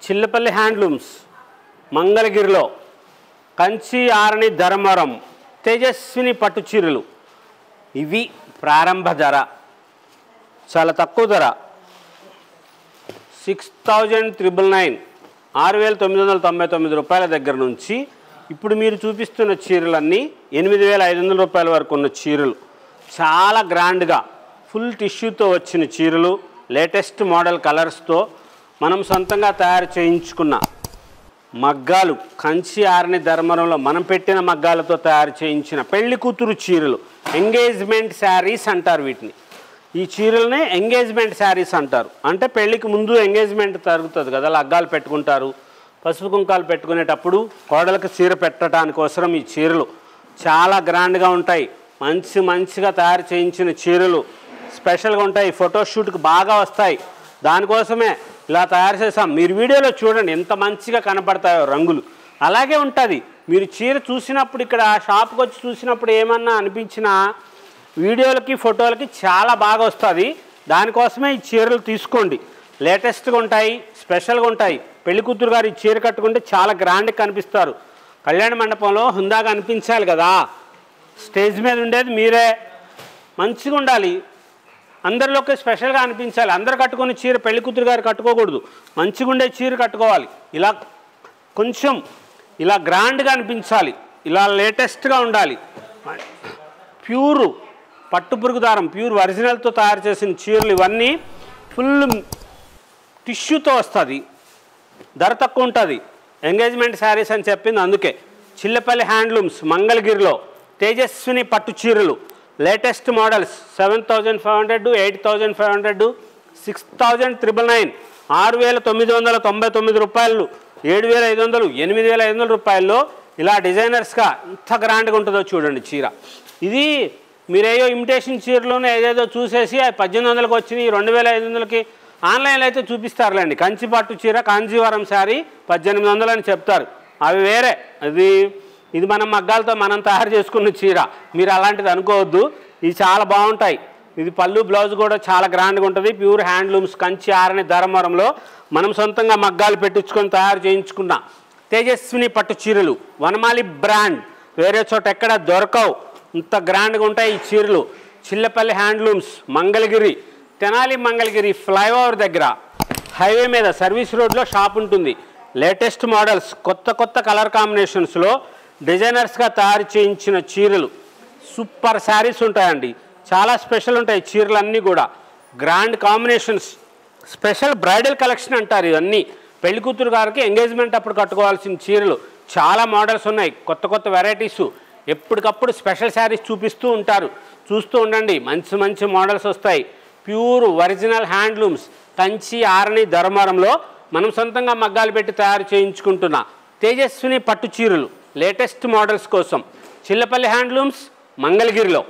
Chillapalli handlooms మంగళగిరిలో కంచి ఆరణి ధర్మవరం తేజస్విని పట్టు చీరలు. ఇవి ప్రారంభ ధర, చాలా తక్కువ ధర. 6,999 6,999 రూపాయల దగ్గర నుంచి ఇప్పుడు మీరు చూపిస్తున్న చీరలన్నీ 8,500 రూపాయల వరకు ఉన్న చీరలు. చాలా గ్రాండ్గా ఫుల్ టిష్యూతో వచ్చిన చీరలు, లేటెస్ట్ మోడల్ కలర్స్తో మనం సొంతంగా తయారు చేయించుకున్న మగ్గాలు, కంచి ఆరణి ధర్మవరంలో మనం పెట్టిన మగ్గాలతో తయారు చేయించిన పెళ్లి కూతురు చీరలు. ఎంగేజ్మెంట్ శారీస్ అంటారు వీటిని. ఈ చీరలనే ఎంగేజ్మెంట్ శారీస్ అంటారు. అంటే పెళ్ళికి ముందు ఎంగేజ్మెంట్ జరుగుతుంది కదా, లగ్గాలు పెట్టుకుంటారు, పసుపు కుంకాలు పెట్టుకునేటప్పుడు కోడలకు చీర పెట్టడానికోసం ఈ చీరలు చాలా గ్రాండ్గా ఉంటాయి. మంచిగా తయారు చేయించిన చీరలు స్పెషల్గా ఉంటాయి, ఫోటోషూట్కి బాగా వస్తాయి. దానికోసమే ఇలా తయారు చేసాం. మీరు వీడియోలో చూడండి ఎంత మంచిగా కనపడతాయో రంగులు. అలాగే ఉంటుంది. మీరు చీర చూసినప్పుడు ఇక్కడ షాప్కి వచ్చి చూసినప్పుడు ఏమన్నా అనిపించినా వీడియోలకి ఫోటోలకి చాలా బాగా వస్తుంది. దానికోసమే ఈ చీరలు తీసుకోండి. లేటెస్ట్గా ఉంటాయి, స్పెషల్గా ఉంటాయి. పెళ్లి కూతురు గారు ఈ చీర కట్టుకుంటే చాలా గ్రాండ్గా కనిపిస్తారు. కళ్యాణ మండపంలో హుందాగా అనిపించాలి కదా, స్టేజ్ మీద ఉండేది మీరే. మంచిగా ఉండాలి, అందరిలోకి స్పెషల్గా అనిపించాలి. అందరు కట్టుకునే చీర పెళ్లి కూతురు గారు కట్టుకోకూడదు, మంచిగా ఉండే చీర కట్టుకోవాలి. ఇలా కొంచెం ఇలా గ్రాండ్గా అనిపించాలి, ఇలా లేటెస్ట్గా ఉండాలి. ప్యూర్ పట్టుపురుగు దారం, ప్యూర్ ఒరిజినల్తో తయారు చేసిన చీరలు ఇవన్నీ. ఫుల్ టిష్యూతో వస్తుంది, ధర తక్కువ ఉంటుంది. ఎంగేజ్మెంట్ శారీస్ అని చెప్పింది అందుకే. చిల్లపల్లి హ్యాండ్లూమ్స్ మంగళగిరిలో తేజస్విని పట్టు చీరలు, లేటెస్ట్ మోడల్స్ 7,500, 8,500, 6,999 6,999 రూపాయలు, 7,500, 8,500 రూపాయల్లో ఇలా డిజైనర్స్గా ఎంత గ్రాండ్గా ఉంటుందో చూడండి చీర. ఇది మీరేయో ఇమిటేషన్ చీరలోనే ఏదేదో చూసేసి 1,800కి వచ్చినాయి 2,500కి ఆన్లైన్లో అయితే చూపిస్తారులేండి. కంచి పట్టు చీర కాంజీవరం శారీ 1,800 అని చెప్తారు. అవి వేరే. ఇది మనం మగ్గాలతో మనం తయారు చేసుకున్న చీర, మీరు అలాంటిది అనుకోవద్దు. ఇవి చాలా బాగుంటాయి. ఇది పళ్ళు బ్లౌజ్ కూడా చాలా గ్రాండ్గా ఉంటుంది. ప్యూర్ హ్యాండ్లూమ్స్ కంచి ఆరణి ధర్మవరంలో మనం సొంతంగా మగ్గాలు పెట్టించుకొని తయారు చేయించుకున్న తేజస్విని పట్టు చీరలు. వనమాలి బ్రాండ్, వేరే చోట ఎక్కడ దొరకవు, ఇంత గ్రాండ్గా ఉంటాయి ఈ చీరలు. చిల్లపల్లి హ్యాండ్లూమ్స్ మంగళగిరి, తెనాలి మంగళగిరి ఫ్లైఓవర్ దగ్గర హైవే మీద సర్వీస్ రోడ్లో షాప్ ఉంటుంది. లేటెస్ట్ మోడల్స్, కొత్త కలర్ కాంబినేషన్స్లో డిజైనర్స్గా తయారు చేయించిన చీరలు, సూపర్ శారీస్ ఉంటాయండి. చాలా స్పెషల్ ఉంటాయి చీరలన్నీ కూడా. Grand combinations, special bridal collection అంటారు ఇవన్నీ. పెళ్లి కూతురు గారికి ఎంగేజ్మెంట్ అప్పుడు కట్టుకోవాల్సిన చీరలు చాలా మోడల్స్ ఉన్నాయి, కొత్త వెరైటీసు. ఎప్పటికప్పుడు స్పెషల్ శారీస్ చూపిస్తూ ఉంటారు, చూస్తూ ఉండండి. మంచి మోడల్స్ వస్తాయి. ప్యూర్ ఒరిజినల్ హ్యాండ్లూమ్స్ కంచి ఆరణి ధర్మవరంలో మనం సొంతంగా మగ్గాలు పెట్టి తయారు చేయించుకుంటున్న తేజస్విని పట్టు చీరలు లేటెస్ట్ మోడల్స్ కోసం చిల్లపల్లి హ్యాండ్లూమ్స్ మంగళగిరిలో.